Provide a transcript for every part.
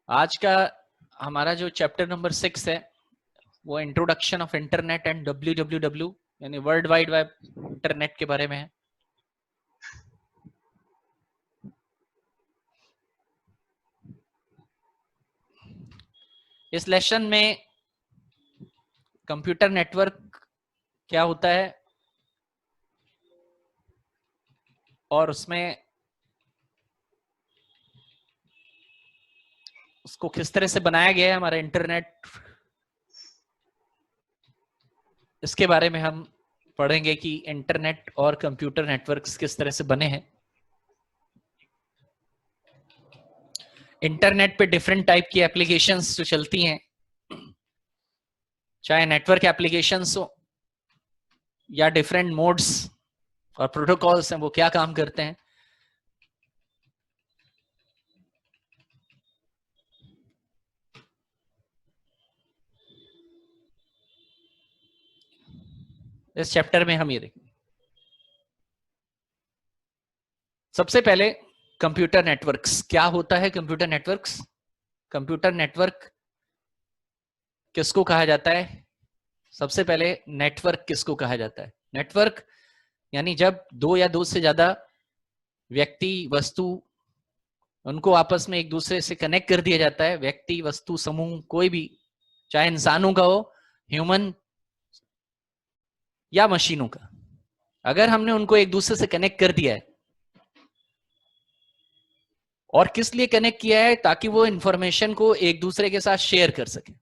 आज का हमारा जो चैप्टर नंबर 6 है वो introduction of internet and WWW यानी वर्ल्ड वाइड वेब इंटरनेट के बारे में है। इस लेसन में कंप्यूटर नेटवर्क क्या होता है और उसमें उसको किस तरह से बनाया गया है हमारा इंटरनेट, इसके बारे में हम पढ़ेंगे कि इंटरनेट और कंप्यूटर नेटवर्क्स किस तरह से बने हैं। इंटरनेट पे डिफरेंट टाइप की एप्लीकेशंस जो चलती हैं, चाहे नेटवर्क एप्लीकेशंस हो या डिफरेंट मोड्स और प्रोटोकॉल्स हैं, वो क्या काम करते हैं। इस चैप्टर में हम ये देखेंगे। सबसे पहले कंप्यूटर नेटवर्क्स क्या होता है। कंप्यूटर नेटवर्क्स, कंप्यूटर नेटवर्क किसको कहा जाता है। सबसे पहले नेटवर्क किसको कहा जाता है। नेटवर्क यानी जब दो या दो से ज्यादा व्यक्ति वस्तु उनको आपस में एक दूसरे से कनेक्ट कर दिया जाता है। व्यक्ति वस्तु समूह कोई भी, चाहे इंसानों का हो, ह्यूमन या मशीनों का, अगर हमने उनको एक दूसरे से कनेक्ट कर दिया है, और किस लिए कनेक्ट किया है, ताकि वो इंफॉर्मेशन को एक दूसरे के साथ शेयर कर सके।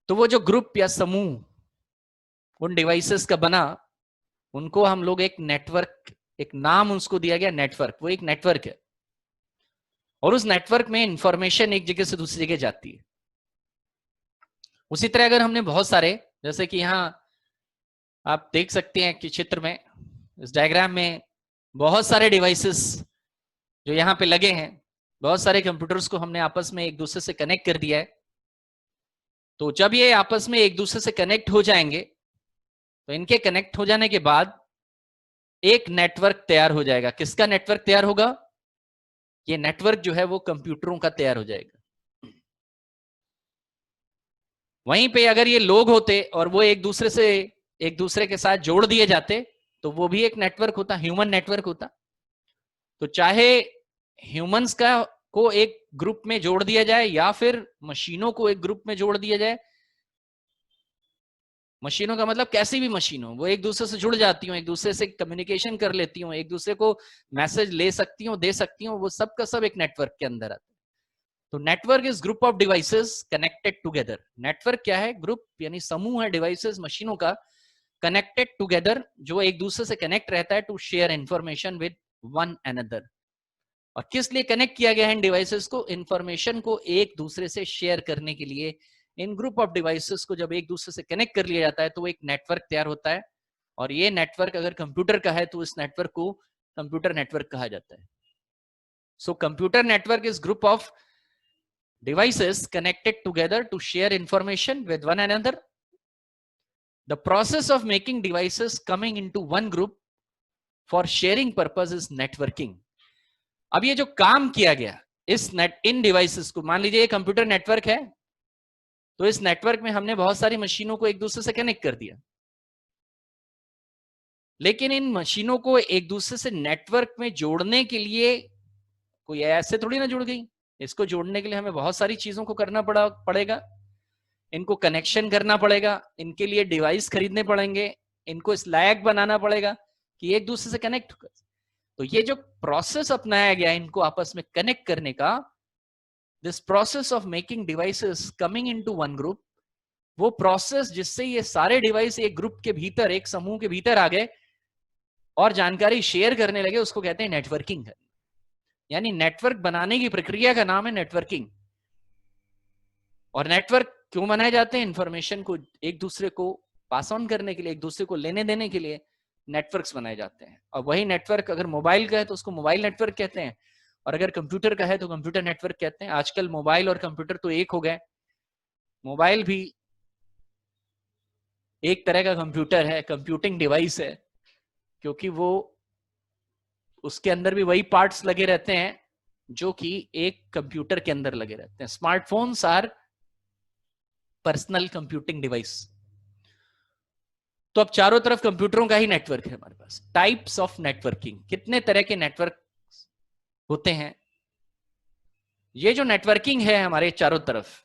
तो वो जो ग्रुप या समूह उन डिवाइसेस का बना, उनको हम लोग एक नेटवर्क, एक नाम उसको दिया गया नेटवर्क, वो एक नेटवर्क है। और उस नेटवर्क में इंफॉर्मेशन एक जगह से दूसरी जगह जाती है। उसी तरह अगर हमने बहुत सारे, जैसे कि यहां आप देख सकते हैं कि चित्र में, इस डायग्राम में बहुत सारे डिवाइसेस जो यहाँ पे लगे हैं, बहुत सारे कंप्यूटर्स को हमने आपस में एक दूसरे से कनेक्ट कर दिया है। तो जब ये आपस में एक दूसरे से कनेक्ट हो जाएंगे, तो इनके कनेक्ट हो जाने के बाद एक नेटवर्क तैयार हो जाएगा। किसका नेटवर्क तैयार होगा। ये नेटवर्क जो है वो कंप्यूटरों का तैयार हो जाएगा। वहीं पे अगर ये लोग होते और वो एक दूसरे के साथ जोड़ दिए जाते, तो वो भी एक नेटवर्क होता, ह्यूमन नेटवर्क होता। तो चाहे ह्यूमंस का को एक ग्रुप में जोड़ दिया जाए या फिर मशीनों को एक ग्रुप में जोड़ दिया जाए। मशीनों का मतलब कैसी भी मशीन हो, वो एक दूसरे से जुड़ जाती हूँ, एक दूसरे से कम्युनिकेशन कर लेती हूँ, एक दूसरे को मैसेज ले सकती हूँ, दे सकती हूँ, वो सब का सब एक नेटवर्क के अंदर आता है। तो network is group of devices connected together. Network क्या है, ग्रुप यानी समूह है डिवाइसेस, मशीनों का, कनेक्टेड टुगेदर, जो एक दूसरे से कनेक्ट रहता है to share information with one another. और किस लिए कनेक्ट किया गया है इन डिवाइसेस को, इंफॉर्मेशन को एक दूसरे से शेयर करने के लिए। इन ग्रुप ऑफ डिवाइसेस को जब एक दूसरे से कनेक्ट कर लिया जाता है, तो वो एक नेटवर्क तैयार होता है। और ये नेटवर्क अगर कंप्यूटर का है, तो इस नेटवर्क को कंप्यूटर नेटवर्क कहा जाता है। So computer network is group of devices connected together to share information with one another. The process of making devices coming into one group for sharing purpose is networking. अब ये जो काम किया गया इन devices को, मान लीजिए ये कंप्यूटर नेटवर्क है, तो इस नेटवर्क में हमने बहुत सारी मशीनों को एक दूसरे से कनेक्ट कर दिया। लेकिन इन मशीनों को एक दूसरे से नेटवर्क में जोड़ने के लिए कोई ऐसे थोड़ी ना जुड़ गई। इसको जोड़ने के लिए हमें बहुत सारी चीजों को करना पड़ेगा। इनको कनेक्शन करना पड़ेगा, इनके लिए डिवाइस खरीदने पड़ेंगे, इनको इस लायक बनाना पड़ेगा कि एक दूसरे से कनेक्ट हो। तो ये जो प्रोसेस अपनाया गया इनको आपस में कनेक्ट करने का, this process of making devices coming into one group, वो प्रोसेस जिससे ये सारे डिवाइस एक ग्रुप के भीतर, एक समूह के भीतर आ गए और जानकारी शेयर करने लगे, उसको कहते हैं नेटवर्किंग। यानी नेटवर्क बनाने की प्रक्रिया का नाम है नेटवर्किंग। और नेटवर्क क्यों बनाए जाते हैं, इंफॉर्मेशन को एक दूसरे को पास ऑन करने के लिए, एक दूसरे को लेने देने के लिए नेटवर्क्स बनाए जाते हैं। और वही नेटवर्क अगर मोबाइल का है तो उसको मोबाइल नेटवर्क कहते हैं, और अगर कंप्यूटर का है तो कंप्यूटर नेटवर्क कहते हैं। आजकल मोबाइल और कंप्यूटर तो एक हो गए। मोबाइल भी एक तरह का कंप्यूटर है, कंप्यूटिंग डिवाइस है, क्योंकि वो उसके अंदर भी वही पार्ट्स लगे रहते हैं जो कि एक कंप्यूटर के अंदर लगे रहते हैं। Smartphones are personal computing device. तो अब चारों तरफ कंप्यूटरों का ही नेटवर्क है हमारे पास। टाइप्स ऑफ नेटवर्किंग, कितने तरह के नेटवर्क होते हैं। ये जो नेटवर्किंग है हमारे चारों तरफ,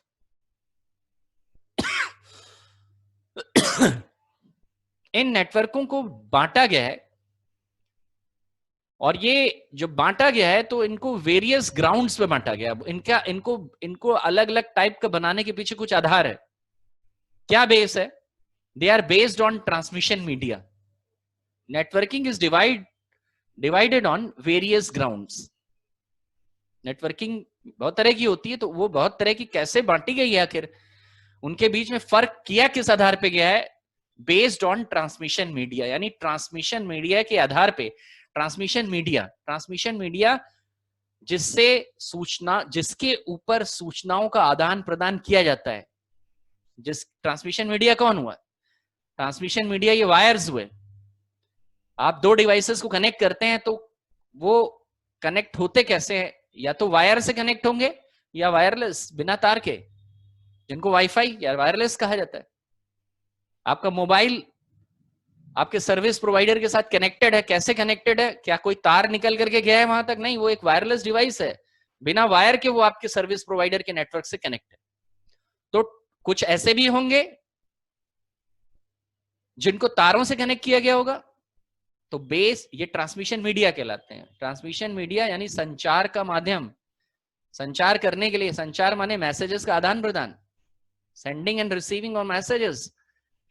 इन नेटवर्कों को बांटा गया है, और ये जो बांटा गया है तो इनको वेरियस ग्राउंड्स पे बांटा गया है। इनको अलग अलग टाइप का बनाने के पीछे कुछ आधार है। क्या बेस है? They are based on transmission media. Networking is divided on various grounds. Networking बहुत तरह की होती है, तो वो बहुत तरह की कैसे बांटी गई है, आखिर उनके बीच में फर्क किया किस आधार पे गया है? Based on transmission media. यानी ट्रांसमिशन मीडिया के आधार पे, ट्रांसमिशन मीडिया जिससे सूचना, जिसके ऊपर सूचनाओं का आदान प्रदान किया जाता है। जिस ट्रांसमिशन मीडिया कौन हुआ? ट्रांसमिशन मीडिया ये वायर्स हुए। आप दो डिवाइसेस को कनेक्ट करते हैं तो वो कनेक्ट होते कैसे हैं? या तो वायर से कनेक्ट होंगे या वायरलेस, बिना तार के, जिनको वाईफाई या वायरलेस कहा जाता है। आपका मोबाइल आपके सर्विस प्रोवाइडर के साथ कनेक्टेड है। कैसे कनेक्टेड है? क्या कोई तार निकल करके गया है वहां तक? नहीं, वो एक वायरलेस डिवाइस है, बिना वायर के वो आपके सर्विस प्रोवाइडर के नेटवर्क से कनेक्ट है। तो कुछ ऐसे भी होंगे जिनको तारों से कनेक्ट किया गया होगा। तो बेस, ये ट्रांसमिशन मीडिया कहलाते हैं। ट्रांसमिशन मीडिया यानी संचार का माध्यम। संचार करने के लिए, संचार माने मैसेजेस का आदान प्रदान, sending end receiving of messages,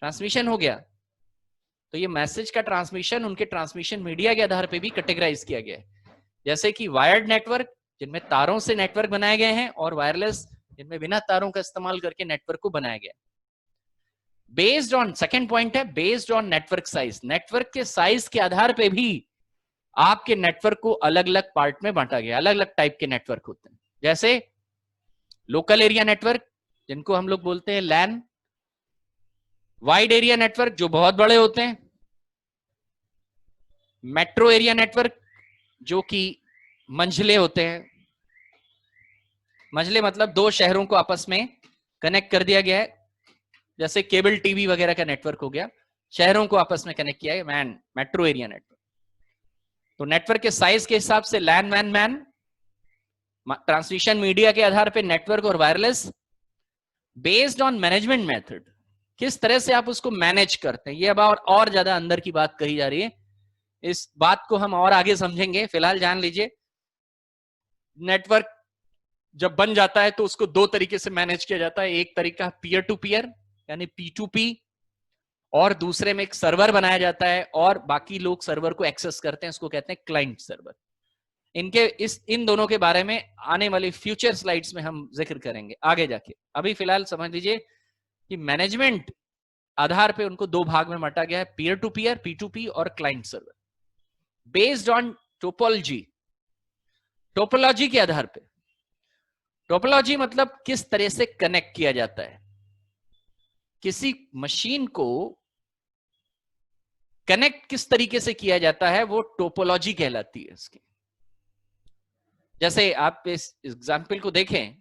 transmission हो गया। तो ये मैसेज का ट्रांसमिशन उनके ट्रांसमिशन मीडिया के आधार पे भी कैटेगराइज किया गया है। जैसे कि वायर्ड नेटवर्क, जिनमें तारों से नेटवर्क बनाए गए हैं, और वायरलेस, जिनमें बिना तारों का इस्तेमाल करके नेटवर्क को बनाया गया। बेस्ड ऑन, सेकेंड पॉइंट है based on network size. Network के साइज के आधार पे भी आपके नेटवर्क को अलग अलग पार्ट में बांटा गया। अलग अलग टाइप के नेटवर्क होते हैं, जैसे लोकल एरिया नेटवर्क, जिनको हम लोग बोलते हैं लैन। वाइड एरिया नेटवर्क, जो बहुत बड़े होते हैं। मेट्रो एरिया नेटवर्क, जो कि मंझले होते हैं। मंझले मतलब दो शहरों को आपस में कनेक्ट कर दिया गया है, जैसे केबल टीवी वगैरह का नेटवर्क हो गया, शहरों को आपस में कनेक्ट किया है, मेट्रो एरिया नेटवर्क। तो नेटवर्क के साइज के हिसाब से लैन, मैन, ट्रांसमिशन मीडिया के आधार पे नेटवर्क और wireless. Based on management method, किस तरह से आप उसको मैनेज करते हैं। ये अब और ज्यादा अंदर की बात कही जा रही है, इस बात को हम और आगे समझेंगे। फिलहाल जान लीजिए, नेटवर्क जब बन जाता है तो उसको दो तरीके से मैनेज किया जाता है। एक तरीका पीयर टू पीयर यानी P2P, और दूसरे में एक सर्वर बनाया जाता है और बाकी लोग सर्वर को एक्सेस करते हैं, उसको कहते हैं क्लाइंट सर्वर। इन दोनों के बारे में आने वाली फ्यूचर स्लाइड्स में हम जिक्र करेंगे आगे जाके। अभी फिलहाल समझ लीजिए कि मैनेजमेंट आधार पे उनको दो भाग में बांटा गया है, पीयर टू पीयर P2P और client server. Based on topology, topology के आधार पे, टोपोलॉजी मतलब किस तरह से कनेक्ट किया जाता है। किसी मशीन को कनेक्ट किस तरीके से किया जाता है, वो टोपोलॉजी कहलाती है इसकी। जैसे आप इस एग्जाम्पल को देखें,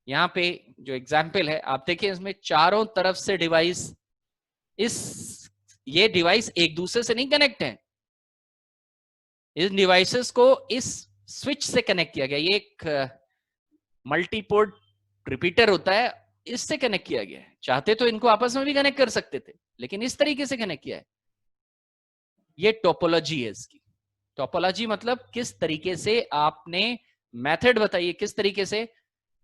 यहां पे जो एग्जाम्पल है आप देखें, इसमें चारों तरफ से डिवाइस, ये डिवाइस एक दूसरे से नहीं कनेक्ट है, इन डिवाइसेस को इस स्विच से कनेक्ट किया गया। ये एक मल्टीपोर्ट रिपीटर होता है, इससे कनेक्ट किया गया है। चाहते तो इनको आपस में भी कनेक्ट कर सकते थे, लेकिन इस तरीके से कनेक्ट किया है। ये टोपोलॉजी है इसकी। टोपोलॉजी मतलब किस तरीके से आपने, मेथड बताइए किस तरीके से।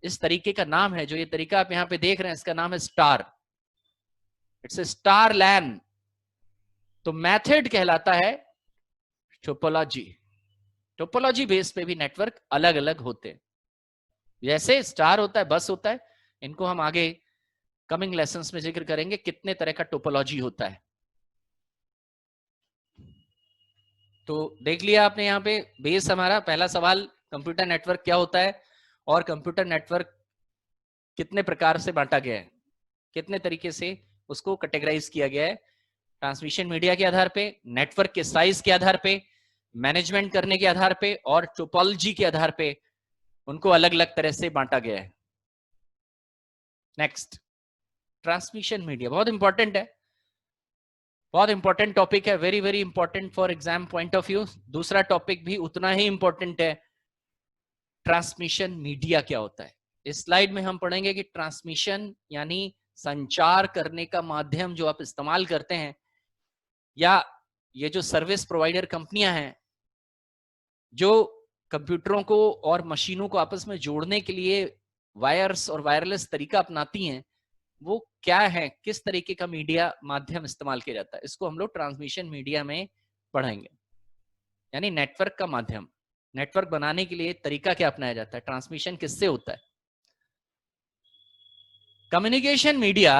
इस तरीके का नाम है, जो ये तरीका आप यहां पे देख रहे हैं, इसका नाम है स्टार। इट्स ए स्टार लैन। तो मेथड कहलाता है टोपोलॉजी। टोपोलॉजी बेस पे भी नेटवर्क अलग अलग होते हैं। जैसे स्टार होता है, बस होता है, इनको हम आगे कमिंग लेसन्स में जिक्र करेंगे कितने तरह का टोपोलॉजी होता है। तो देख लिया आपने यहाँ पे बेस। हमारा पहला सवाल, कंप्यूटर नेटवर्क क्या होता है और कंप्यूटर नेटवर्क कितने प्रकार से बांटा गया है, कितने तरीके से उसको कैटेगराइज किया गया है। ट्रांसमिशन मीडिया के आधार पे, नेटवर्क के साइज के आधार पे, मैनेजमेंट करने के आधार पे, और टोपोलॉजी के आधार पे उनको अलग अलग तरह से बांटा गया है। नेक्स्ट, ट्रांसमिशन मीडिया बहुत इंपॉर्टेंट है, बहुत इंपॉर्टेंट टॉपिक है, very very important for exam point of view. दूसरा टॉपिक भी उतना ही इंपॉर्टेंट है, ट्रांसमिशन मीडिया क्या होता है। इस स्लाइड में हम पढ़ेंगे कि ट्रांसमिशन यानी संचार करने का माध्यम जो आप इस्तेमाल करते हैं, या ये जो सर्विस प्रोवाइडर कंपनियां हैं जो कंप्यूटरों को और मशीनों को आपस में जोड़ने के लिए वायर्स और वायरलेस तरीका अपनाती हैं, वो क्या है, किस तरीके का मीडिया माध्यम इस्तेमाल किया जाता है, इसको हम लोग ट्रांसमिशन मीडिया में पढ़ेंगे। यानी नेटवर्क का माध्यम, नेटवर्क बनाने के लिए तरीका क्या अपनाया जाता है, ट्रांसमिशन किससे होता है। Communication media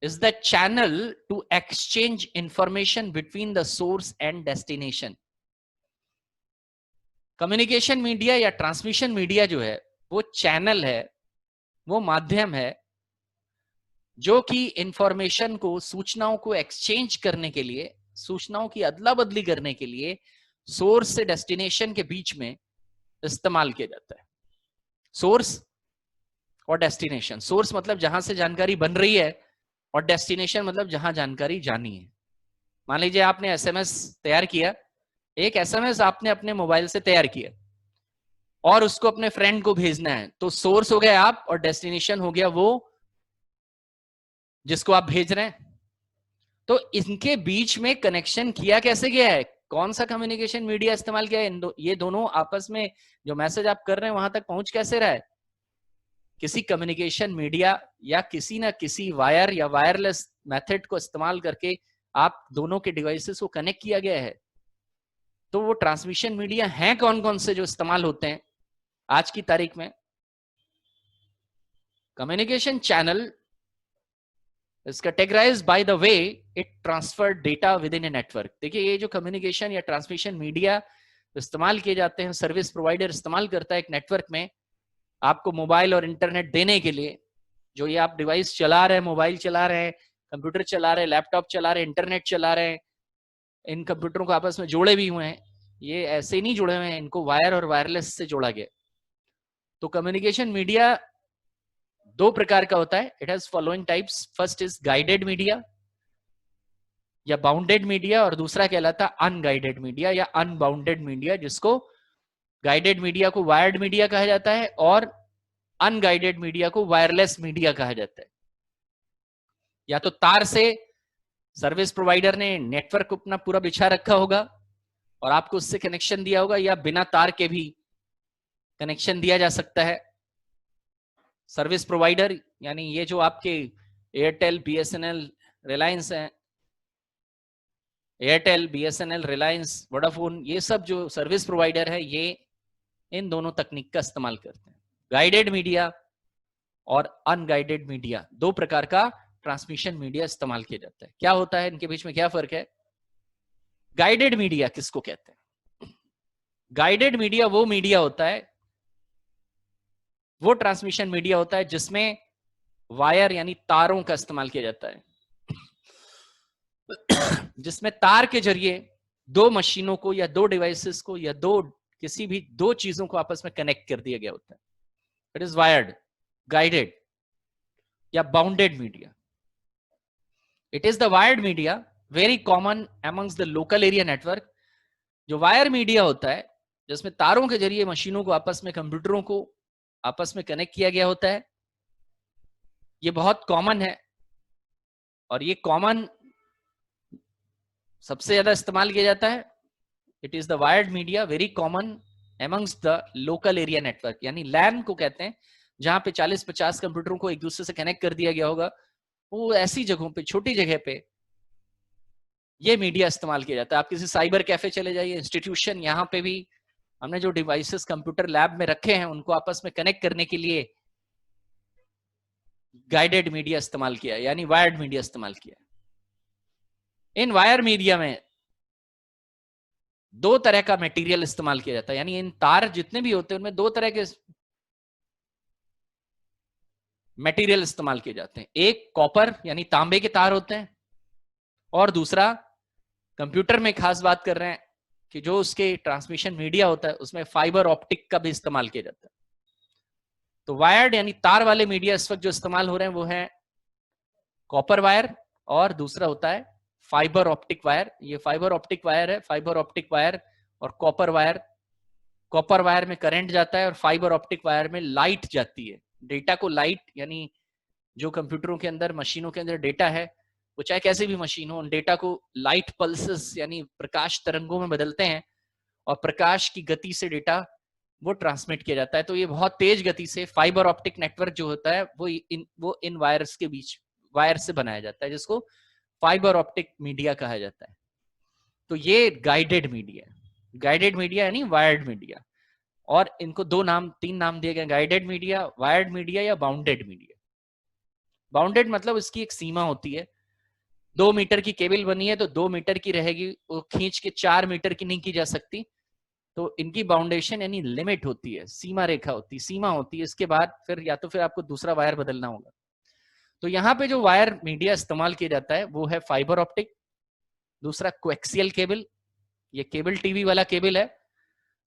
is the channel to exchange information between the source and destination। Communication media या ट्रांसमिशन मीडिया जो है वो चैनल है, वो माध्यम है जो कि इंफॉर्मेशन को, सूचनाओं को एक्सचेंज करने के लिए, सूचनाओं की अदला बदली करने के लिए सोर्स से डेस्टिनेशन के बीच में इस्तेमाल किया जाता है। सोर्स और डेस्टिनेशन, सोर्स मतलब जहां से जानकारी बन रही है, और डेस्टिनेशन मतलब जहां जानकारी जानी है। मान लीजिए आपने एसएमएस तैयार किया, एक एसएमएस आपने अपने मोबाइल से तैयार किया और उसको अपने फ्रेंड को भेजना है, तो सोर्स हो गया आप और डेस्टिनेशन हो गया वो जिसको आप भेज रहे हैं। तो इनके बीच में कनेक्शन किया कैसे गया है, कौन सा कम्युनिकेशन मीडिया इस्तेमाल किया है, ये दोनों आपस में जो मैसेज आप कर रहे हैं वहां तक पहुंच कैसे रहा है, किसी कम्युनिकेशन मीडिया या किसी ना किसी वायर या वायरलेस मेथड को इस्तेमाल करके आप दोनों के डिवाइसेस को कनेक्ट किया गया है। तो वो ट्रांसमिशन मीडिया हैं कौन कौन से जो इस्तेमाल होते हैं आज की तारीख में। Communication channel is categorized by the way it transfer data within a network। देखिए ये जो कम्युनिकेशन या ट्रांसमिशन मीडिया इस्तेमाल किए जाते हैं, सर्विस प्रोवाइडर इस्तेमाल करता है एक नेटवर्क में आपको मोबाइल और इंटरनेट देने के लिए। जो ये आप डिवाइस चला रहे हैं, मोबाइल चला रहे हैं, कंप्यूटर चला रहे हैं, लैपटॉप चला रहे हैं, इंटरनेट चला रहे हैं, इन कंप्यूटरों को आपस में जोड़े भी हुए हैं, ये ऐसे नहीं जुड़े हुए हैं, इनको वायर और वायरलेस से जोड़ा गया। तो कम्युनिकेशन मीडिया दो प्रकार का होता है, it has following types. First is guided media या बाउंडेड मीडिया, और दूसरा कहलाता है अनगाइडेड मीडिया या अनबाउंडेड मीडिया, जिसको गाइडेड मीडिया को वायर्ड मीडिया कहा जाता है और अनगाइडेड मीडिया को वायरलेस मीडिया कहा जाता है। या तो तार से सर्विस प्रोवाइडर ने नेटवर्क अपना पूरा बिछा रखा होगा और आपको उससे कनेक्शन दिया होगा, या बिना तार के भी कनेक्शन दिया जा सकता है। सर्विस प्रोवाइडर यानी ये जो आपके एयरटेल, बीएसएनएल, रिलायंस है, एयरटेल, बीएसएनएल, रिलायंस, वोडाफोन, ये सब जो सर्विस प्रोवाइडर है ये इन दोनों तकनीक का इस्तेमाल करते हैं। गाइडेड मीडिया और अनगाइडेड मीडिया, दो प्रकार का ट्रांसमिशन मीडिया इस्तेमाल किया जाता है। क्या होता है इनके बीच में, क्या फर्क है। गाइडेड मीडिया किसको कहते हैं, गाइडेड मीडिया वो मीडिया होता है, वो ट्रांसमिशन मीडिया होता है जिसमें वायर यानी तारों का इस्तेमाल किया जाता है, जिसमें तार के जरिए दो मशीनों को या दो डिवाइसेस को या किसी भी दो चीजों को आपस में कनेक्ट कर दिया गया होता है। इट इज वायर्ड, गाइडेड या bounded media. It is the wired media very common amongst the local area network. जो वायर मीडिया होता है जिसमें तारों के जरिए मशीनों को आपस में, कंप्यूटरों को आपस में कनेक्ट किया गया होता है, ये बहुत कॉमन है और ये कॉमन सबसे ज्यादा इस्तेमाल किया जाता है। It is the wired media very common amongst the local area network, यानी लैन को कहते हैं, जहां पे 40-50 कंप्यूटरों को एक दूसरे से कनेक्ट कर दिया गया होगा। वो ऐसी जगहों पे, छोटी जगह पे ये मीडिया इस्तेमाल किया जाता है। आप किसी साइबर कैफे चले जाइए, इंस्टीट्यूशन, यहाँ पे भी हमने जो डिवाइसेस कंप्यूटर लैब में रखे हैं उनको आपस में कनेक्ट करने के लिए गाइडेड मीडिया इस्तेमाल किया, यानी वायर्ड मीडिया इस्तेमाल किया। इन वायर मीडिया में दो तरह का मटेरियल इस्तेमाल किया जाता है, यानी इन तार जितने भी होते हैं उनमें दो तरह के मटेरियल इस्तेमाल किए जाते हैं। एक कॉपर यानी तांबे के तार होते हैं, और दूसरा कंप्यूटर में खास बात कर रहे हैं कि जो उसके ट्रांसमिशन मीडिया होता है उसमें फाइबर ऑप्टिक का भी इस्तेमाल किया जाता है। तो वायर्ड यानी तार वाले मीडिया इस वक्त जो इस्तेमाल हो रहे हैं वो है कॉपर वायर, और दूसरा होता है फाइबर ऑप्टिक वायर। ये फाइबर ऑप्टिक वायर है, फाइबर ऑप्टिक वायर और कॉपर वायर। कॉपर वायर में करंट जाता है और फाइबर ऑप्टिक वायर में लाइट जाती है। डेटा को लाइट यानी जो कंप्यूटरों के अंदर, मशीनों के अंदर डेटा है, वो चाहे कैसे भी मशीन हो, उन डेटा को लाइट पल्सेस यानी प्रकाश तरंगों में बदलते हैं और प्रकाश की गति से डेटा वो ट्रांसमिट किया जाता है। तो ये बहुत तेज गति से फाइबर ऑप्टिक नेटवर्क जो होता है वो इन वायर्स के बीच वायर से बनाया जाता है, जिसको फाइबर ऑप्टिक मीडिया कहा जाता है। तो ये गाइडेड मीडिया, गाइडेड मीडिया यानी वायर्ड मीडिया। और इनको तीन नाम दिए गए, गाइडेड मीडिया, वायर्ड मीडिया या बाउंडेड मीडिया। बाउंडेड मतलब इसकी एक सीमा होती है। 2 मीटर की केबल बनी है तो 2 मीटर की रहेगी, वो खींच के 4 मीटर की नहीं की जा सकती। तो इनकी बाउंडेशन यानी लिमिट होती है, सीमा रेखा होती है, सीमा होती है। इसके बाद फिर या तो फिर आपको दूसरा वायर बदलना होगा। तो यहाँ पे जो वायर मीडिया इस्तेमाल किया जाता है वो है फाइबर ऑप्टिक, दूसरा कोएक्सियल केबल। ये केबल टीवी वाला केबल है।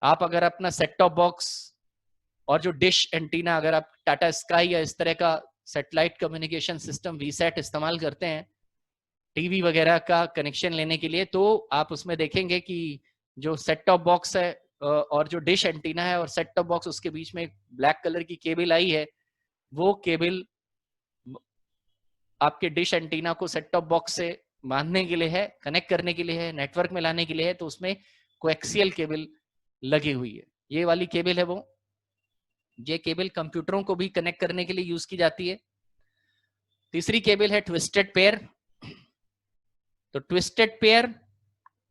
आप अगर अपना सेट टॉप बॉक्स और जो डिश एंटीना, अगर आप टाटा स्काई या इस तरह का सैटेलाइट कम्युनिकेशन सिस्टम वीसैट इस्तेमाल करते हैं टीवी वगैरह का कनेक्शन लेने के लिए, तो आप उसमें देखेंगे कि जो सेट टॉप बॉक्स है और जो डिश एंटीना है और सेट टॉप बॉक्स, उसके बीच में एक ब्लैक कलर की केबल आई है। वो केबल आपके डिश एंटीना को सेट टॉप बॉक्स से बांधने के लिए है, कनेक्ट करने के लिए है, नेटवर्क में लाने के लिए है। तो उसमें कोएक्सियल केबल लगी हुई है। ये वाली केबल है वो। ये केबल कंप्यूटरों को भी कनेक्ट करने के लिए यूज की जाती है। तीसरी केबल है ट्विस्टेड पेयर। तो ट्विस्टेड पेयर,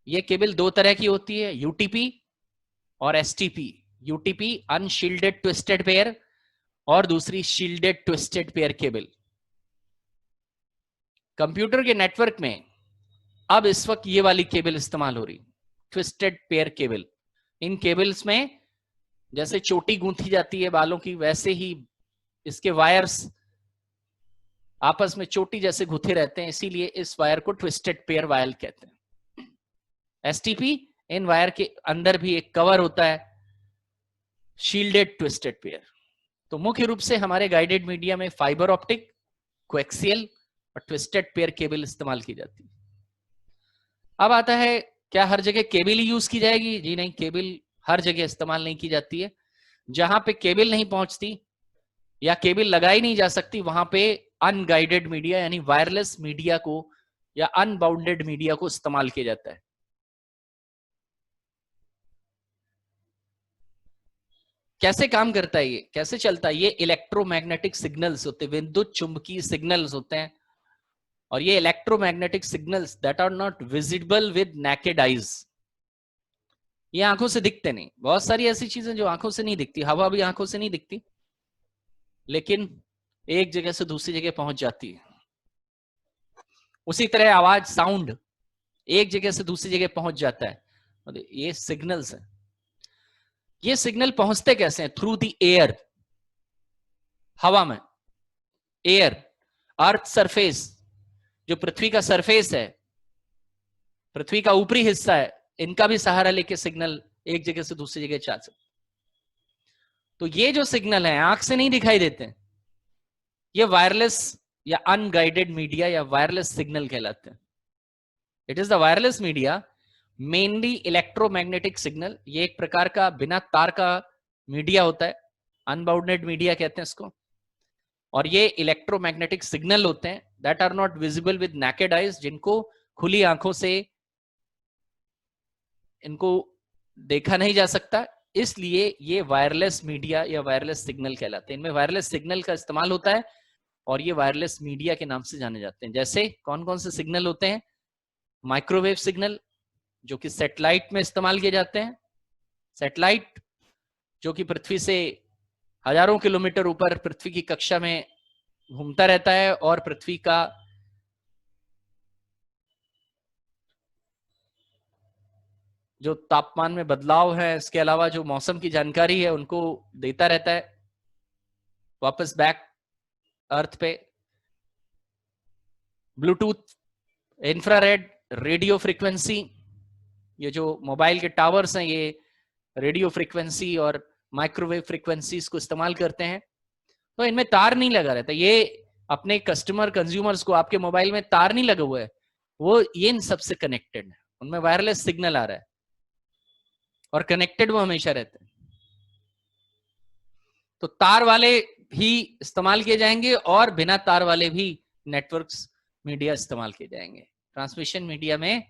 ये केबल 2 तरह की होती है, यूटीपी और STP. UTP unshielded twisted pair और दूसरी shielded twisted pair cable. Computer के नेटवर्क में अब इस वक्त ये वाली केबल इस्तेमाल हो रही, ट्विस्टेड पेयर केबल। इन केबल्स में जैसे चोटी गूंथी जाती है बालों की, वैसे ही इसके वायर्स आपस में चोटी जैसे गुथे रहते हैं, इसीलिए इस वायर को ट्विस्टेड पेयर वायर कहते हैं। एसटीपी, इन वायर के अंदर भी एक कवर होता है, शील्डेड ट्विस्टेड पेयर। तो मुख्य रूप से हमारे गाइडेड मीडिया में फाइबर ऑप्टिक, कोएक्सियल और ट्विस्टेड पेयर केबल इस्तेमाल की जाती है। अब आता है, क्या हर जगह केबल ही यूज की जाएगी? जी नहीं, केबल हर जगह इस्तेमाल नहीं की जाती है। जहां पे केबल नहीं पहुंचती या केबल लगाई नहीं जा सकती, वहां पे अनगाइडेड मीडिया यानी वायरलेस मीडिया को या अनबाउंडेड मीडिया को इस्तेमाल किया जाता है। कैसे काम करता है ये, कैसे चलता है? ये इलेक्ट्रोमैग्नेटिक सिग्नल्स होते हैं, विद्युत चुंबकीय सिग्नल्स होते हैं। और ये electromagnetic signals that are not visible with naked eyes, ये आंखों से दिखते नहीं। बहुत सारी ऐसी चीजें जो आंखों से नहीं दिखती, हवा भी आंखों से नहीं दिखती, लेकिन एक जगह से दूसरी जगह पहुंच जाती है। उसी तरह आवाज, साउंड एक जगह से दूसरी जगह पहुंच जाता है। ये सिग्नल्स हैं। ये सिग्नल पहुंचते कैसे हैं? थ्रू द एयर, हवा में। एयर, अर्थ सरफेस, जो पृथ्वी का सरफेस है, पृथ्वी का ऊपरी हिस्सा है, इनका भी सहारा लेके सिग्नल एक जगह से दूसरी जगह जा सकते। तो ये जो सिग्नल है आंख से नहीं दिखाई देते, ये वायरलेस या अनगाइडेड मीडिया या वायरलेस सिग्नल कहलाते हैं। It is the wireless media, mainly electromagnetic signal. ये एक प्रकार का बिना तार का मीडिया होता है, अनबाउंडेड मीडिया कहते हैं इसको। और ये इलेक्ट्रोमैग्नेटिक सिग्नल होते हैं that are not visible with naked eyes, जिनको खुली आंखों से इनको देखा नहीं जा सकता, इसलिए ये वायरलेस मीडिया या वायरलेस सिग्नल कहलाते हैं। इनमें वायरलेस सिग्नल का इस्तेमाल होता है और ये वायरलेस मीडिया के नाम से जाने जाते हैं। जैसे कौन कौन से सिग्नल होते हैं? माइक्रोवेव सिग्नल, जो कि सैटेलाइट में इस्तेमाल किए जाते हैं। सैटेलाइट जो कि पृथ्वी से हजारों किलोमीटर ऊपर पृथ्वी की कक्षा में घूमता रहता है और पृथ्वी का जो तापमान में बदलाव है, इसके अलावा जो मौसम की जानकारी है, उनको देता रहता है वापस बैक अर्थ पे। ब्लूटूथ, इंफ्रारेड, रेडियो फ्रीक्वेंसी, ये जो मोबाइल के टावर्स हैं ये रेडियो फ्रीक्वेंसी और माइक्रोवेव फ्रीक्वेंसीज को इस्तेमाल करते हैं। तो इनमें तार नहीं लगा रहता, ये अपने कस्टमर कंज्यूमर्स को, आपके मोबाइल में तार नहीं लगा हुआ है, वो ये इन सबसे कनेक्टेड है, उनमें वायरलेस सिग्नल आ रहा है और कनेक्टेड वो हमेशा रहते हैं। तो तार वाले भी इस्तेमाल किए जाएंगे और बिना तार वाले भी नेटवर्क्स मीडिया इस्तेमाल किए जाएंगे। ट्रांसमिशन मीडिया में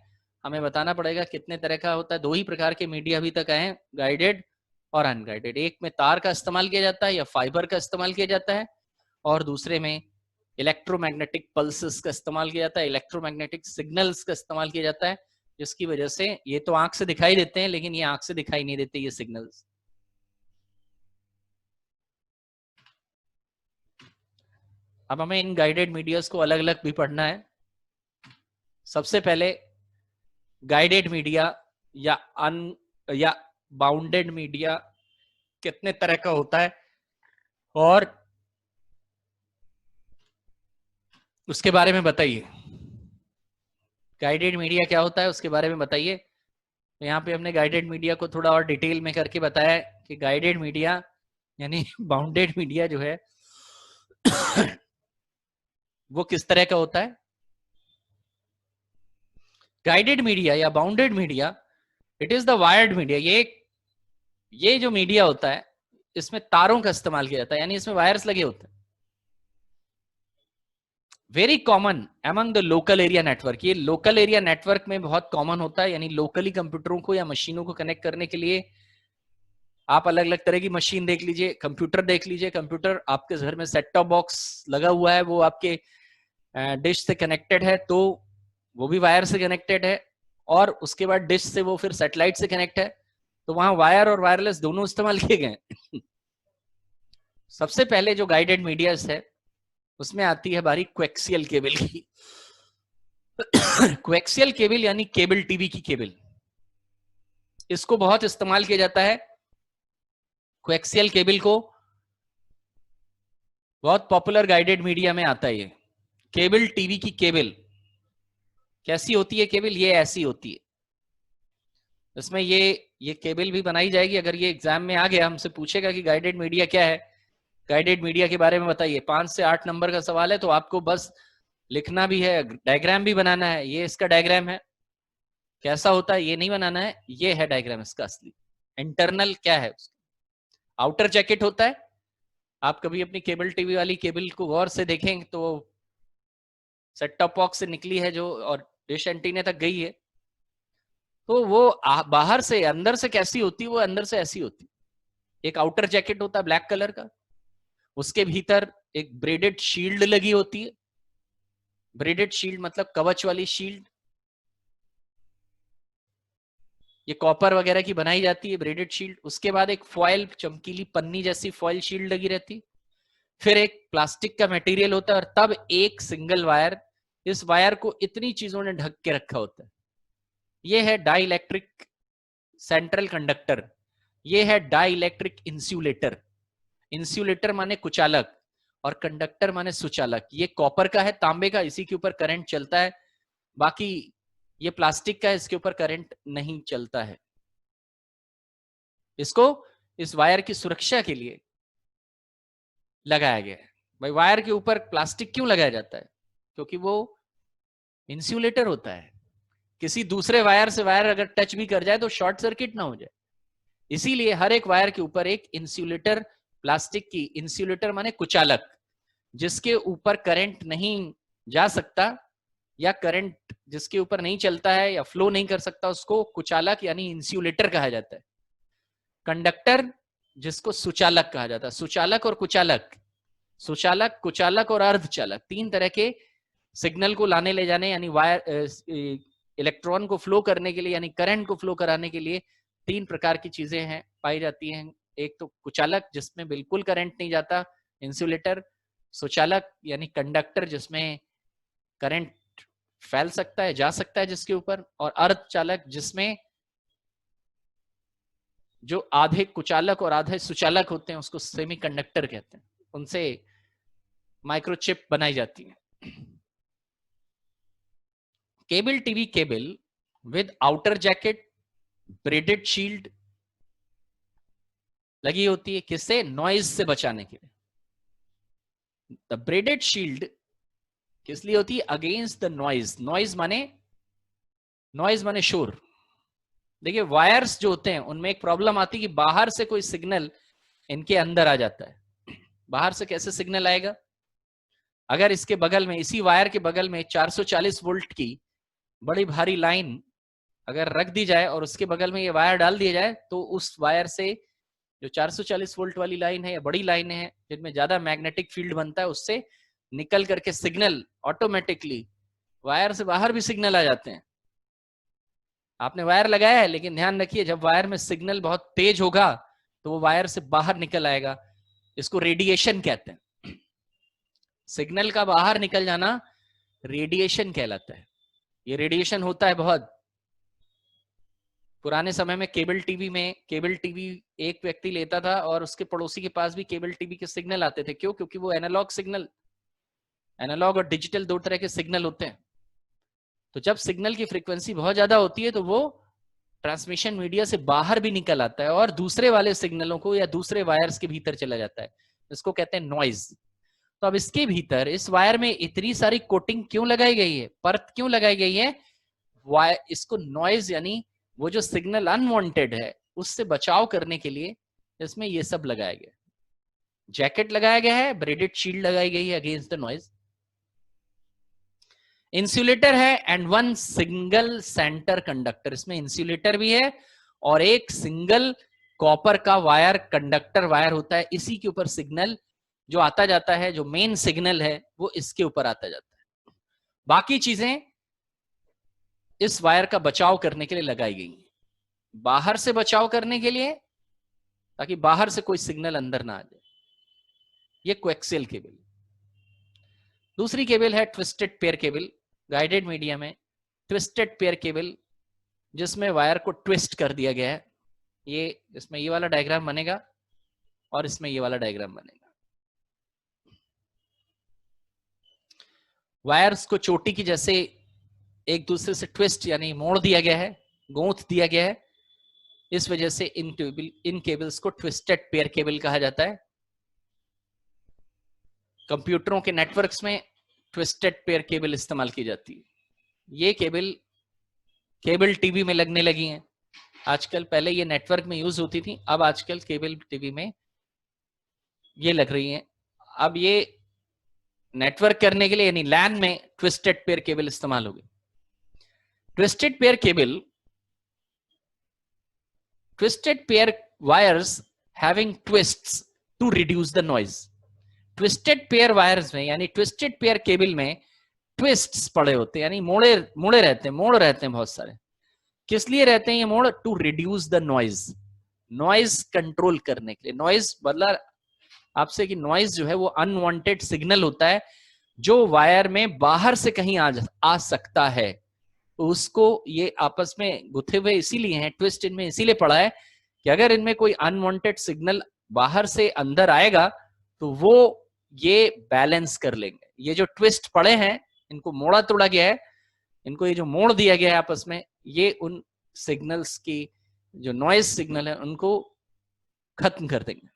हमें बताना पड़ेगा कितने तरह का होता है। दो ही प्रकार के मीडिया अभी तक आए हैं, गाइडेड और अनगाइडेड। एक में तार का इस्तेमाल किया जाता है या फाइबर का इस्तेमाल किया जाता है, और दूसरे में इलेक्ट्रोमैग्नेटिक पल्सेस का इस्तेमाल किया जाता है, इलेक्ट्रोमैग्नेटिक सिग्नल्स का इस्तेमाल किया जाता है, जिसकी वजह से ये तो आंख से दिखाई देते हैं, लेकिन ये आंख से दिखाई नहीं देते ये सिग्नल्स। अब हमें इन गाइडेड मीडियाज को अलग अलग भी पढ़ना है। सबसे पहले गाइडेड मीडिया या बाउंडेड मीडिया कितने तरह का होता है और उसके बारे में बताइए। गाइडेड मीडिया क्या होता है उसके बारे में बताइए। तो यहाँ पे हमने गाइडेड मीडिया को थोड़ा और डिटेल में करके बताया कि गाइडेड मीडिया यानी बाउंडेड मीडिया जो है वो किस तरह का होता है। गाइडेड मीडिया या bounded media, it is the wired media. ये जो मीडिया होता है इसमें तारों का इस्तेमाल किया जाता है, यानी इसमें वायर्स लगे होते हैं। Very common among the local area network. ये लोकल एरिया नेटवर्क में बहुत कॉमन होता है, यानी लोकली कंप्यूटरों को या मशीनों को कनेक्ट करने के लिए आप अलग अलग तरह की मशीन देख लीजिए, कंप्यूटर देख लीजिए। कंप्यूटर आपके घर में सेट टॉप बॉक्स लगा हुआ है, वो आपके डिश से कनेक्टेड है, तो वो भी वायर से कनेक्टेड है, और उसके बाद डिश से वो फिर सैटेलाइट से कनेक्ट है, तो वहां वायर और वायरलेस दोनों इस्तेमाल किए गए। सबसे पहले जो गाइडेड मीडिया है उसमें आती है बारी कोएक्सियल केबल की। कोएक्सियल केबल यानी केबल टीवी की केबल, इसको बहुत इस्तेमाल किया जाता है। कोएक्सियल केबल को बहुत पॉपुलर गाइडेड मीडिया में आता है। ये केबल टीवी की केबल कैसी होती है? केबल ये ऐसी होती है। इसमें ये केबल भी बनाई जाएगी। अगर ये एग्जाम में आ गया, हमसे पूछेगा कि गाइडेड मीडिया क्या है, गाइडेड मीडिया के बारे में बताइए, 5 से 8 नंबर का सवाल है, तो आपको बस लिखना भी है, डायग्राम भी बनाना है। ये इसका डायग्राम है, कैसा होता है ये नहीं बनाना है, ये है डायग्राम इसका असली। इंटरनल क्या है उसका, आउटर जैकेट होता है। आप कभी अपनी केबल टीवी वाली केबल को गौर से देखेंगे तो सेट टॉप बॉक्स से निकली है जो और डिश एंटीना तक गई है, तो वो बाहर से अंदर से कैसी होती है, वो अंदर से ऐसी होती है। एक आउटर जैकेट होता है ब्लैक कलर का, उसके भीतर एक ब्रेडेड शील्ड लगी होती है। ब्रेडेड शील्ड मतलब कवच वाली शील्ड, ये कॉपर वगैरह की बनाई जाती है ब्रेडेड शील्ड। उसके बाद एक फॉयल, चमकीली पन्नी जैसी फॉयल शील्ड लगी रहती, फिर एक प्लास्टिक का मटेरियल होता है, और तब एक सिंगल वायर। इस वायर को इतनी चीजों ने ढक के रखा होता है। ये है डाई इलेक्ट्रिक सेंट्रल कंडक्टर, ये है डाई इलेक्ट्रिक इंसुलेटर। इंसुलेटर माने कुचालक और कंडक्टर माने सुचालक। ये कॉपर का है, तांबे का, इसी के ऊपर करंट चलता है। बाकी ये प्लास्टिक का है, इसके ऊपर करंट नहीं चलता है। इसको इस वायर की सुरक्षा के लिए लगाया गया है। भाई वायर के ऊपर प्लास्टिक क्यों लगाया जाता है? क्योंकि वो इंसुलेटर होता है। किसी दूसरे वायर से वायर अगर टच भी कर जाए तो शॉर्ट सर्किट ना हो जाए, इसीलिए हर एक वायर के ऊपर एक इंसुलेटर, प्लास्टिक की, इंसुलेटर माने कुचालक, जिसके ऊपर करंट नहीं जा सकता या करंट जिसके ऊपर नहीं चलता है या फ्लो नहीं कर सकता, उसको कुचालक यानी इंसुलेटर कहा जाता है। कंडक्टर जिसको सुचालक कहा जाता है। सुचालक और कुचालक, सुचालक, कुचालक और अर्धचालक, 3 तरह के सिग्नल को लाने ले जाने यानी वायर इलेक्ट्रॉन को फ्लो करने के लिए यानी करंट को फ्लो कराने के लिए 3 प्रकार की चीजें हैं, पाई जाती हैं। एक तो कुचालक जिसमें बिल्कुल करंट नहीं जाता, इंसुलेटर। सुचालक यानी कंडक्टर जिसमें करंट फैल सकता है, जा सकता है जिसके ऊपर, और अर्धचालक जिसमें जो आधे कुचालक और आधे सुचालक होते हैं उसको सेमीकंडक्टर कहते हैं, उनसे माइक्रोचिप बनाई जाती है। Cable TV cable with outer jacket, braided shield लगी होती है, किससे? नॉइज से बचाने के लिए। द ब्रेडेड शील्ड किस लिए होती है? Against the noise. नॉइज माने शोर। देखिए वायर्स जो होते हैं उनमें एक प्रॉब्लम आती है कि बाहर से कोई सिग्नल इनके अंदर आ जाता है। बाहर से कैसे सिग्नल आएगा? अगर इसके बगल में, इसी वायर के बगल में 440 वोल्ट की बड़ी भारी लाइन अगर रख दी जाए और उसके बगल में ये वायर डाल दिया जाए, तो उस वायर से जो 440 वोल्ट वाली लाइन है या बड़ी लाइन है जिनमें ज्यादा मैग्नेटिक फील्ड बनता है, उससे निकल करके सिग्नल ऑटोमेटिकली वायर से बाहर भी सिग्नल आ जाते हैं। आपने वायर लगाया है, लेकिन ध्यान रखिए जब वायर में सिग्नल बहुत तेज होगा तो वो वायर से बाहर निकल आएगा। इसको रेडिएशन कहते हैं। सिग्नल का बाहर निकल जाना रेडिएशन कहलाता है। ये रेडिएशन होता है बहुत। पुराने समय में केबल टीवी एक व्यक्ति लेता था और उसके पड़ोसी के पास भी केबल टीवी के सिग्नल आते थे। क्यों? क्योंकि वो एनालॉग और डिजिटल दो तरह के सिग्नल होते हैं। तो जब सिग्नल की फ्रीक्वेंसी बहुत ज्यादा होती है तो वो ट्रांसमिशन मीडिया से बाहर भी निकल आता है और दूसरे वाले सिग्नलों को या दूसरे वायर्स के भीतर चला जाता है। इसको कहते हैं नॉइज। तो अब इसके भीतर इस वायर में इतनी सारी कोटिंग क्यों लगाई गई है, परत क्यों लगाई गई है? इसको नॉइज यानी वो जो सिग्नल अनवांटेड है उससे बचाव करने के लिए इसमें ये सब लगाया गया। जैकेट लगाया गया है, ब्रेडेड शील्ड लगाई गई है अगेंस्ट द नॉइज। इंसुलेटर है and one single centre conductor. इसमें इंसुलेटर भी है और एक सिंगल कॉपर का वायर, कंडक्टर वायर होता है। इसी के ऊपर सिग्नल जो आता जाता है, जो मेन सिग्नल है वो इसके ऊपर आता जाता है। बाकी चीजें इस वायर का बचाव करने के लिए लगाई गई, बाहर से बचाव करने के लिए, ताकि बाहर से कोई सिग्नल अंदर ना आ जाए। ये कोएक्सियल केबल। दूसरी केबल है twisted pair cable. Guided media में ट्विस्टेड पेयर केबल, जिसमें वायर को ट्विस्ट कर दिया गया है। इसमें ये वाला डायग्राम बनेगा और इसमें ये वाला डायग्राम बनेगा। वायर्स को चोटी की जैसे एक दूसरे से ट्विस्ट यानी मोड़ दिया गया है, गोंथ दिया गया है। इस वजह से इन केबल्स को ट्विस्टेड पेयर केबल कहा जाता है। कंप्यूटरों के नेटवर्क्स में ट्विस्टेड पेयर केबल इस्तेमाल की जाती है। ये केबल टीवी में लगने लगी हैं आजकल। पहले ये नेटवर्क में यूज होती थी, अब आजकल केबल टीवी में ये लग रही हैं। अब ये नेटवर्क करने के लिए यानी लैन में ट्विस्टेड पेयर केबल इस्तेमाल होगी। Twisted pair cable, twisted pair wires having twists to reduce the noise. Twisted pair wires में यानी ट्विस्टेड पेयर केबल में ट्विस्ट्स पड़े होते हैं, यानी मोड़ रहते हैं बहुत सारे। किस लिए रहते हैं ये मोड़? To reduce the noise, noise control करने के लिए। नॉइज बदला आपसे कि नॉइज जो है वो अनवांटेड सिग्नल होता है जो वायर में बाहर से कहीं आ सकता है। तो उसको ये आपस में गुथे हुए इसीलिए हैं, ट्विस्ट इनमें इसीलिए पड़ा है कि अगर इनमें कोई अनवांटेड सिग्नल बाहर से अंदर आएगा तो वो ये बैलेंस कर लेंगे। ये जो ट्विस्ट पड़े हैं इनको मोड़ा तोड़ा गया है, इनको ये जो मोड़ दिया गया है आपस में, ये उन सिग्नल्स की जो नॉइज सिग्नल है उनको खत्म कर देंगे।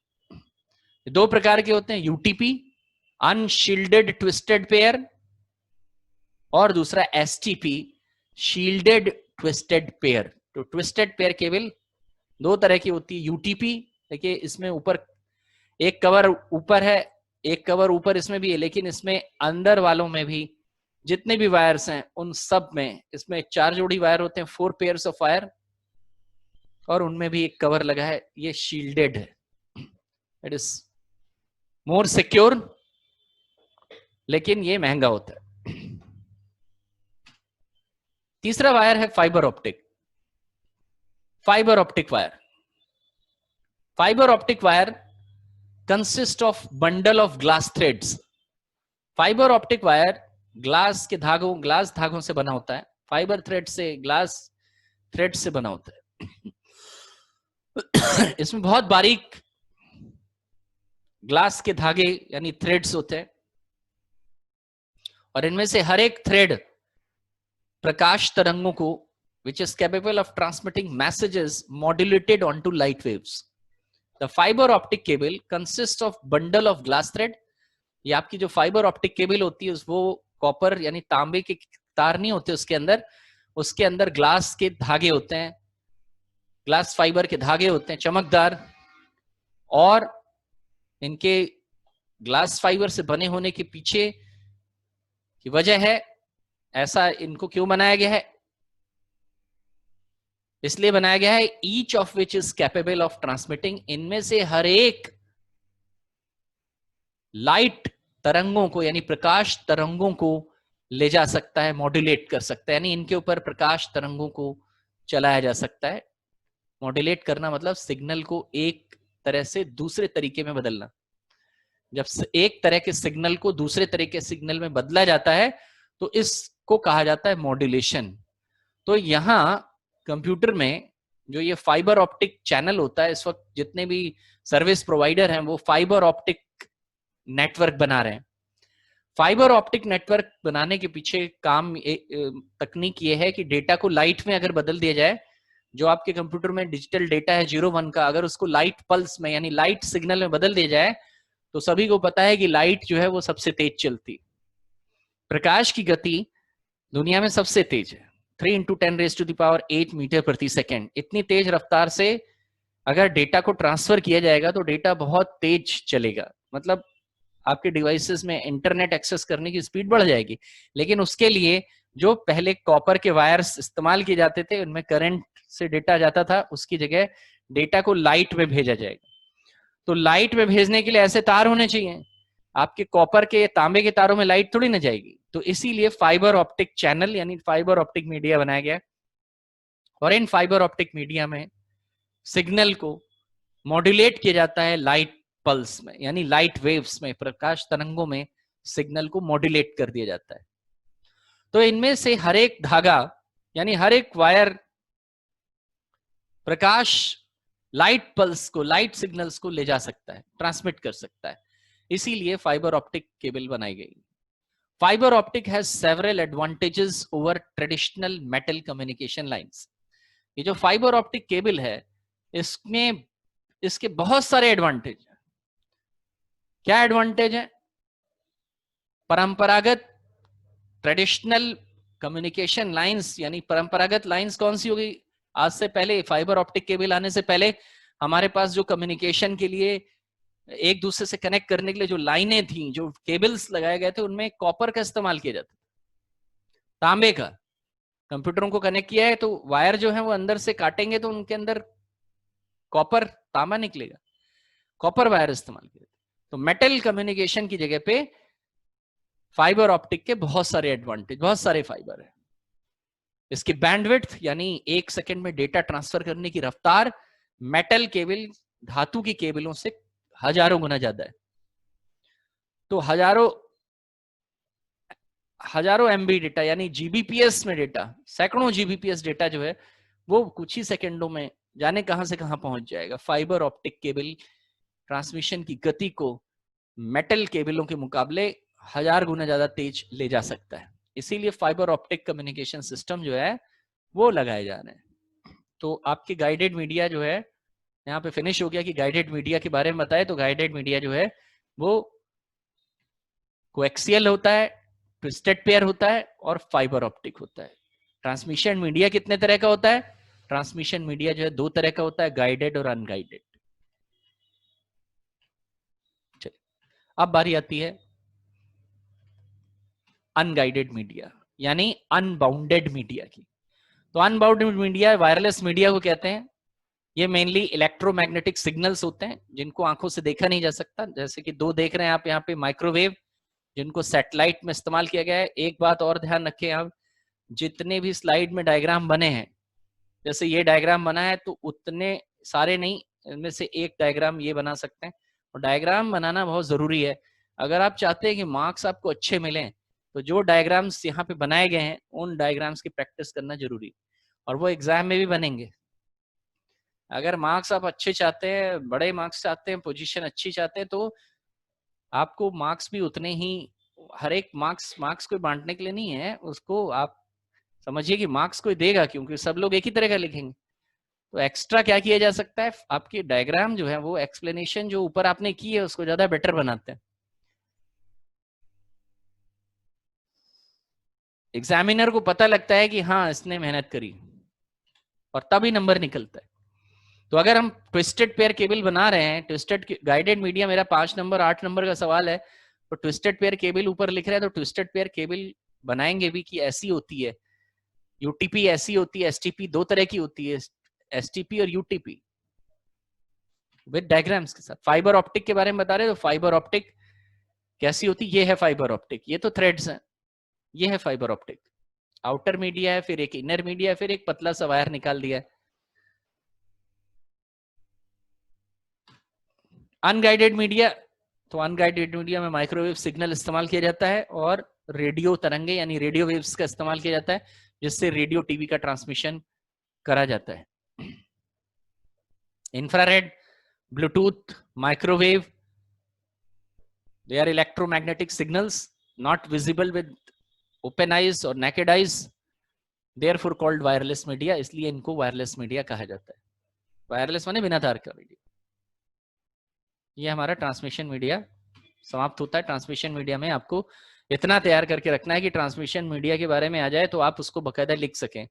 दो प्रकार के होते हैं, यूटीपी अनशील्डेड ट्विस्टेड पेयर और दूसरा एसटीपी शील्डेड ट्विस्टेड पेयर। तो ट्विस्टेड पेयर केबल दो तरह की होती है। यूटीपी देखिए इसमें ऊपर एक कवर ऊपर है, एक कवर ऊपर इसमें भी है, लेकिन इसमें अंदर वालों में भी जितने भी वायर्स हैं उन सब में इसमें 4 जोड़ी वायर होते हैं, 4 पेयर्स ऑफ वायर, और उनमें भी एक कवर लगा है। ये शील्डेड है, इट इज मोर सिक्योर, लेकिन ये महंगा होता है। तीसरा वायर है fibre optic. Fibre optic wire, fibre optic wire consist of bundle of glass threads. Fibre optic wire glass धागों से बना होता है। फाइबर थ्रेड से, ग्लास थ्रेड से बना होता है। इसमें बहुत बारीक ग्लास के धागे यानी थ्रेड्स होते हैं और इनमें से हर एक थ्रेड प्रकाश तरंगों को which is capable of transmitting messages modulated onto light waves. The fiber optic cable consists of bundle of glass thread. ये आपकी जो फाइबर ऑप्टिक केबल होती है वो कॉपर यानी तांबे के तार नहीं होते उसके अंदर ग्लास के धागे होते हैं, ग्लास फाइबर के धागे होते हैं चमकदार, और इनके ग्लास फाइबर से बने होने के पीछे की वजह है, ऐसा इनको क्यों बनाया गया है, इसलिए बनाया गया है each of which is capable of transmitting, इनमें से हर एक लाइट तरंगों को यानी प्रकाश तरंगों को ले जा सकता है, मॉड्यूलेट कर सकता है, यानी इनके ऊपर प्रकाश तरंगों को चलाया जा सकता है। मॉड्यूलेट करना मतलब सिग्नल को एक तरह से दूसरे तरीके में बदलना। जब एक तरह के सिग्नल को दूसरे तरह के सिग्नल में बदला जाता है तो इसको कहा जाता है मॉड्यूलेशन। तो यहां कंप्यूटर में जो ये फाइबर ऑप्टिक चैनल होता है, इस वक्त जितने भी सर्विस प्रोवाइडर हैं वो फाइबर ऑप्टिक नेटवर्क बना रहे हैं। फाइबर ऑप्टिक नेटवर्क बनाने के पीछे काम तकनीक ये है कि डेटा को लाइट में अगर बदल दिया जाए, जो आपके कंप्यूटर में डिजिटल डेटा है 0-1 का, अगर उसको लाइट पल्स में यानी लाइट सिग्नल में बदल दिया जाए तो सभी को पता है कि लाइट जो है वो सबसे तेज चलती। प्रकाश की गति दुनिया में सबसे तेज है, 3 × 10⁸ मीटर प्रति सेकेंड। इतनी तेज रफ्तार से अगर डेटा को ट्रांसफर किया जाएगा तो डेटा बहुत तेज चलेगा, मतलब आपके डिवाइसेस में इंटरनेट एक्सेस करने की स्पीड बढ़ जाएगी। लेकिन उसके लिए जो पहले कॉपर के वायर्स इस्तेमाल किए जाते थे, उनमें करंट से डेटा जाता था, उसकी जगह डेटा को लाइट में भेजा जाएगा। तो लाइट में भेजने के लिए ऐसे तार होने चाहिए, आपके कॉपर के तांबे के तारों में लाइट थोड़ी ना जाएगी। तो इसीलिए फाइबर ऑप्टिक चैनल यानी फाइबर ऑप्टिक मीडिया बनाया गया, और इन फाइबर ऑप्टिक मीडिया में सिग्नल को मॉड्यूलेट किया जाता है लाइट पल्स में यानी लाइट वेव्स में, प्रकाश तरंगों में सिग्नल को मॉड्यूलेट कर दिया जाता है। तो इनमें से हर एक धागा यानी हर एक वायर प्रकाश लाइट पल्स को, लाइट सिग्नल्स को ले जा सकता है, ट्रांसमिट कर सकता है। इसीलिए फाइबर ऑप्टिक केबल बनाई गई। Fibre optic has several advantages over traditional metal communication lines. ये जो फाइबर ऑप्टिक केबल है इसमें इसके बहुत सारे एडवांटेज हैं। क्या एडवांटेज है? परंपरागत ट्रेडिशनल कम्युनिकेशन लाइंस यानी परंपरागत लाइंस कौन सी होगी? आज से पहले, फाइबर ऑप्टिक केबल आने से पहले हमारे पास जो कम्युनिकेशन के लिए, एक दूसरे से कनेक्ट करने के लिए जो लाइनें थी, जो केबल्स लगाए गए थे, उनमें कॉपर का इस्तेमाल किया जाता था, तांबे का। कंप्यूटरों को कनेक्ट किया है तो वायर जो है वो अंदर से काटेंगे तो उनके अंदर कॉपर, तांबा निकलेगा, कॉपर वायर इस्तेमाल किया। तो मेटल कम्युनिकेशन की जगह पे फाइबर ऑप्टिक के बहुत सारे एडवांटेज, बहुत सारे फाइबर है। इसकी बैंडविड्थ यानी 1 सेकंड में डेटा ट्रांसफर करने की रफ्तार मेटल केबल, धातु की केबलों से हजारों गुना ज्यादा है। तो हजारों एमबी डेटा यानी जीबीपीएस में डेटा, सैकड़ों जीबीपीएस डेटा जो है वो कुछ ही सेकंडों में जाने कहां से कहां पहुंच जाएगा। फाइबर ऑप्टिक केबल ट्रांसमिशन की गति को मेटल केबलों के मुकाबले 1000 गुना ज्यादा तेज ले जा सकता है। इसीलिए फाइबर ऑप्टिक कम्युनिकेशन सिस्टम जो है वो लगाए जा रहे हैं। तो आपके गाइडेड मीडिया जो है यहाँ पे फिनिश हो गया कि गाइडेड मीडिया के बारे में बताए। तो गाइडेड मीडिया जो है वो कोएक्सियल होता है, ट्विस्टेड पेयर होता है और फाइबर ऑप्टिक होता है। ट्रांसमिशन मीडिया कितने तरह का होता है? ट्रांसमिशन मीडिया जो है 2 तरह का होता है, गाइडेड और अनगाइडेड। चलिए अब बारी आती है अनगाइडेड मीडिया यानी अनबाउंडेड मीडिया की। तो अनबाउंडेड मीडिया, वायरलेस मीडिया को कहते हैं। ये मेनली इलेक्ट्रोमैग्नेटिक सिग्नल्स होते हैं जिनको आंखों से देखा नहीं जा सकता, जैसे कि 2 देख रहे हैं आप यहाँ पे माइक्रोवेव, जिनको सैटेलाइट में इस्तेमाल किया गया है। एक बात और ध्यान रखें आप, जितने भी स्लाइड में डायग्राम बने हैं, जैसे ये डायग्राम बना है तो उतने सारे नहीं, इनमें से एक डायग्राम ये बना सकते हैं। और डायग्राम बनाना बहुत जरूरी है। अगर आप चाहते हैं कि मार्क्स आपको अच्छे मिलें तो जो डायग्राम्स यहाँ पे बनाए गए हैं उन डायग्राम्स की प्रैक्टिस करना जरूरी है, और वो एग्जाम में भी बनेंगे। अगर मार्क्स आप अच्छे चाहते हैं, बड़े मार्क्स चाहते हैं, पोजीशन अच्छी चाहते हैं, तो आपको मार्क्स भी उतने ही, हर एक मार्क्स कोई बांटने के लिए नहीं है, उसको आप समझिए कि मार्क्स कोई देगा, क्योंकि सब लोग एक ही तरह का लिखेंगे। तो एक्स्ट्रा क्या किया जा सकता है, आपकी डायग्राम जो है वो एक्सप्लेनेशन जो ऊपर आपने की है उसको ज्यादा बेटर बनाते हैं। एग्जामिनर को पता लगता है कि हाँ इसने मेहनत करी, और तभी नंबर निकलता है। तो अगर हम ट्विस्टेड पेयर केबल बना रहे हैं, ट्विस्टेड गाइडेड मीडिया, मेरा 5 नंबर 8 नंबर का सवाल है, तो ट्विस्टेड पेयर केबल ऊपर लिख रहा है, तो ट्विस्टेड पेयर केबल बनाएंगे भी कि ऐसी होती है, यूटीपी ऐसी होती है, एसटीपी दो तरह की होती है, एसटीपी और यूटीपी, विद डायग्राम्स के साथ। फाइबर ऑप्टिक के बारे में बता रहे हैं, तो फाइबर ऑप्टिक कैसी होती है, ये है फाइबर ऑप्टिक, ये तो थ्रेड्स हैं, ये है फाइबर ऑप्टिक। आउटर मीडिया है, फिर एक इनर मीडिया है, फिर एक पतला सा वायर निकाल दिया है। अनगाइडेड मीडिया, तो अनगाइडेड मीडिया में माइक्रोवेव सिग्नल इस्तेमाल किया जाता है और रेडियो तरंगे यानी रेडियो वेव्स का इस्तेमाल किया जाता है, जिससे रेडियो टीवी का ट्रांसमिशन करा जाता है। Infrared, Bluetooth, microwave, they are electromagnetic signals not visible with open eyes or naked eyes, therefore called wireless media, इसलिए इनको वायरलेस मीडिया कहा जाता है। वायरलेस माने बिना तार का मीडिया। ये हमारा ट्रांसमिशन मीडिया समाप्त होता है। ट्रांसमिशन मीडिया में आपको इतना तैयार करके रखना है कि ट्रांसमिशन मीडिया के बारे में आ जाए तो आप उसको बकायदा लिख सकें।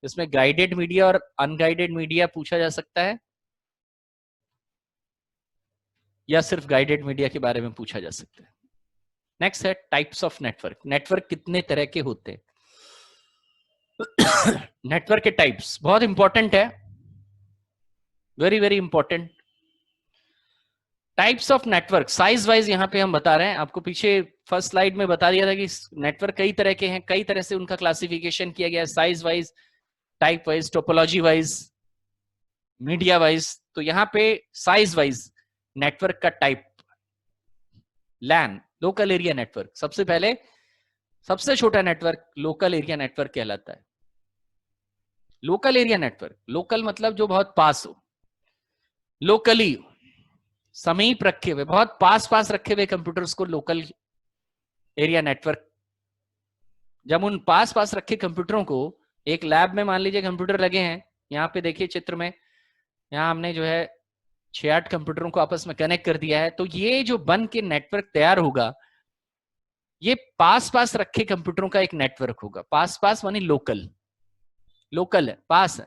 इसमें गाइडेड मीडिया और अनगाइडेड मीडिया पूछा जा सकता है, या सिर्फ गाइडेड मीडिया के बारे में पूछा जा सकता है। नेक्स्ट है टाइप्स ऑफ नेटवर्क। नेटवर्क कितने तरह के होते हैं? नेटवर्क के टाइप्स बहुत इंपॉर्टेंट है, very very important. Types of network size wise यहां पे हम बता रहे हैं आपको। पीछे फर्स्ट स्लाइड में बता दिया था कि नेटवर्क कई तरह के हैं, कई तरह से उनका क्लासिफिकेशन किया गया है, size wise, type wise, topology wise, media wise. तो यहाँ पे साइज वाइज नेटवर्क का टाइप, लैन, लोकल एरिया नेटवर्क। सबसे पहले सबसे छोटा नेटवर्क लोकल एरिया नेटवर्क कहलाता है। लोकल एरिया नेटवर्क, लोकल मतलब जो बहुत पास हो, लोकली समीप रखे हुए, बहुत पास पास रखे हुए कंप्यूटर्स को लोकल एरिया नेटवर्क। जब उन पास पास रखे कंप्यूटरों को एक लैब में, मान लीजिए कंप्यूटर लगे हैं, यहाँ पे देखिए चित्र में, यहाँ हमने जो है 6-8 कंप्यूटरों को आपस में कनेक्ट कर दिया है, तो ये जो बन के नेटवर्क तैयार होगा, ये पास पास रखे कंप्यूटरों का एक नेटवर्क होगा। पास पास मानी लोकल, लोकल है, पास है।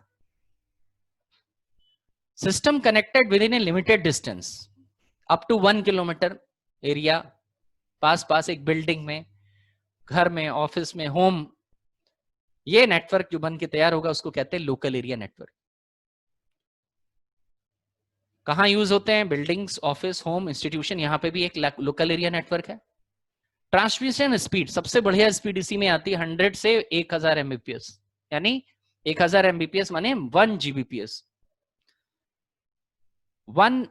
System connected within a limited distance up to 1 kilometre area, पास पास एक बिल्डिंग में, घर में, ऑफिस में, होम, ये नेटवर्क जो बन के तैयार होगा उसको कहते हैं लोकल एरिया नेटवर्क। कहां यूज होते हैं? बिल्डिंग्स, ऑफिस, होम, इंस्टीट्यूशन, यहां पे भी एक लोकल एरिया नेटवर्क है। ट्रांसमिशन स्पीड, सबसे बढ़िया स्पीड इसी में आती है 100 से 1000 एमबीपीएस, यानी 1000 एमबीपीएस माने 1 जीबीपीएस। 1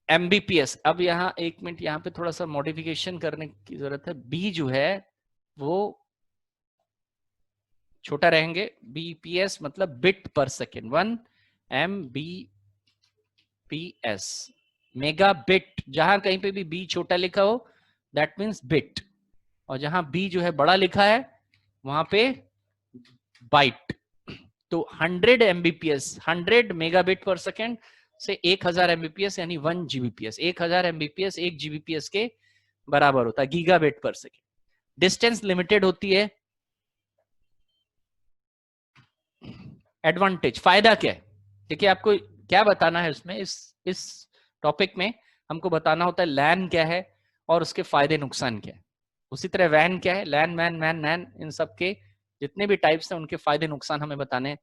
एमबीपीएस। अब यहाँ एक मिनट, यहाँ पे थोड़ा सा मॉडिफिकेशन करने की जरूरत है। बी जो है वो छोटा रहेंगे, बीपीएस मतलब बिट पर सेकेंड, 1 एमबीपीएस, मेगा बिट। जहां कहीं पे भी बी छोटा लिखा हो दैट मीन्स बिट, और जहां बी जो है बड़ा लिखा है वहां पे बाइट। तो 100 एमबीपीएस, 100 मेगाबिट पर सेकेंड से 1000 एमबीपीएस यानी 1 जीबीपीएस। 1000 एमबीपीएस 1 जीबीपीएस के बराबर होता है, गीगाबिट पर सेकेंड। डिस्टेंस लिमिटेड होती है। एडवांटेज, फायदा क्या है? देखिए आपको क्या बताना है उसमें, इस टॉपिक में हमको बताना होता है लैन क्या है और उसके फायदे नुकसान क्या है। उसी तरह वैन क्या है, लैन, मैन, मैन, मैन, इन सब के जितने भी टाइप्स हैं उनके फायदे नुकसान हमें बताने हैं,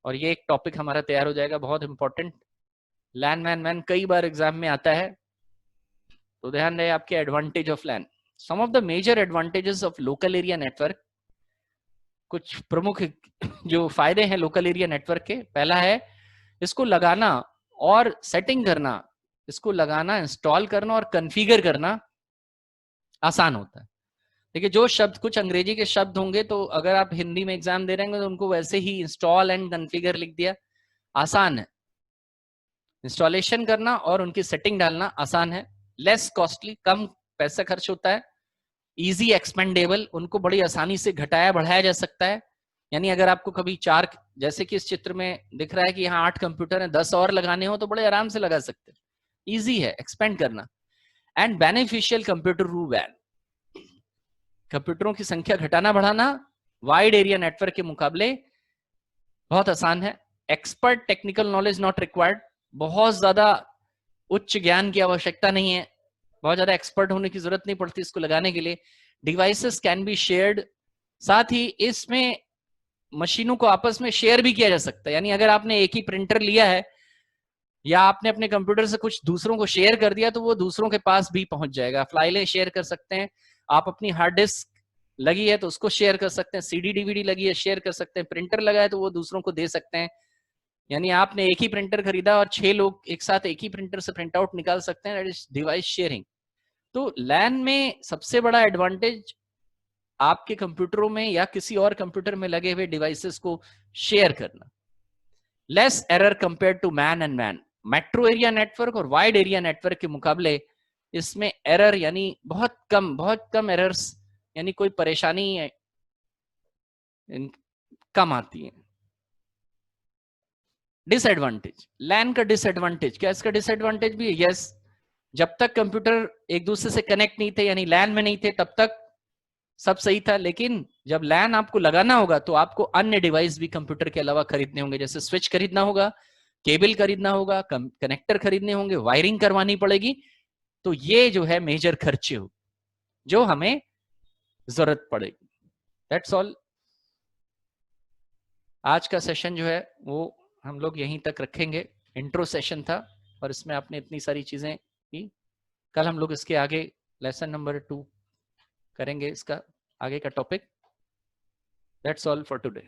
और ये एक टॉपिक हमारा तैयार हो जाएगा, बहुत इंपॉर्टेंट। लैन, मैन, मैन कई बार एग्जाम में आता है, तो ध्यान रहे आपके advantage of LAN. Some of the major advantages of local area network, कुछ प्रमुख जो फायदे हैं लोकल एरिया नेटवर्क के। पहला है इसको लगाना और सेटिंग करना, इसको लगाना, इंस्टॉल करना और कॉन्फ़िगर करना आसान होता है। देखिए जो शब्द, कुछ अंग्रेजी के शब्द होंगे तो अगर आप हिंदी में एग्जाम दे रहे हैं तो उनको वैसे ही इंस्टॉल एंड कॉन्फ़िगर लिख दिया, आसान है। इंस्टॉलेशन करना और उनकी सेटिंग डालना आसान है। लेस कॉस्टली, कम पैसा खर्च होता है। इजी एक्सपेंडेबल, उनको बड़ी आसानी से घटाया बढ़ाया जा सकता है। यानी अगर आपको कभी 4, जैसे कि इस चित्र में दिख रहा है कि यहाँ 8 कंप्यूटर हैं, 10 और लगाने हो तो बड़े आराम से लगा सकते हैं। इजी है एक्सपेंड करना। एंड बेनिफिशियल कंप्यूटर रू वैन, कंप्यूटरों की संख्या घटाना बढ़ाना वाइड एरिया नेटवर्क के मुकाबले बहुत आसान है। Expert technical knowledge not required, बहुत ज्यादा उच्च ज्ञान की आवश्यकता नहीं है, बहुत ज्यादा एक्सपर्ट होने की जरूरत नहीं पड़ती इसको लगाने के लिए। डिवाइसेस कैन बी शेयर्ड, साथ ही इसमें मशीनों को आपस में शेयर भी किया जा सकता है। यानी अगर आपने एक ही प्रिंटर लिया है या आपने अपने कंप्यूटर से कुछ दूसरों को शेयर कर दिया तो वो दूसरों के पास भी पहुंच जाएगा। फाइलें शेयर कर सकते हैं आप, अपनी हार्ड डिस्क लगी है तो उसको शेयर कर सकते हैं, सीडी डीवीडी लगी है शेयर कर सकते हैं, प्रिंटर लगा है तो वो दूसरों को दे सकते हैं। यानी आपने एक ही प्रिंटर खरीदा और 6 लोग एक साथ एक ही प्रिंटर से प्रिंट आउट निकाल सकते हैं, दैट इज डिवाइस शेयरिंग। तो लैन में सबसे बड़ा एडवांटेज आपके कंप्यूटरों में या किसी और कंप्यूटर में लगे हुए डिवाइसेस को शेयर करना। Less error compare to MAN and MAN. Metro area network और वाइड एरिया नेटवर्क के मुकाबले इसमें एरर यानी बहुत कम एरर्स, यानी कोई परेशानी कम आती है। डिसएडवांटेज, लैन का डिसएडवांटेज क्या? इसका डिसएडवांटेज भी है, यस, जब तक कंप्यूटर एक दूसरे से कनेक्ट नहीं थे यानी लैन में नहीं थे तब तक सब सही था, लेकिन जब लैन आपको लगाना होगा तो आपको अन्य डिवाइस भी कंप्यूटर के अलावा खरीदने होंगे, जैसे स्विच खरीदना होगा, केबल खरीदना होगा, कनेक्टर खरीदने होंगे, वायरिंग करवानी पड़ेगी। तो ये जो है मेजर खर्चे हो जो हमें जरूरत पड़ेगी। That's all. आज का सेशन जो है वो हम लोग यहीं तक रखेंगे। इंट्रो सेशन था और इसमें आपने इतनी सारी चीजें की। कल हम लोग इसके आगे लेसन नंबर 2 करेंगे, इसका आगे का topic. That's all for today.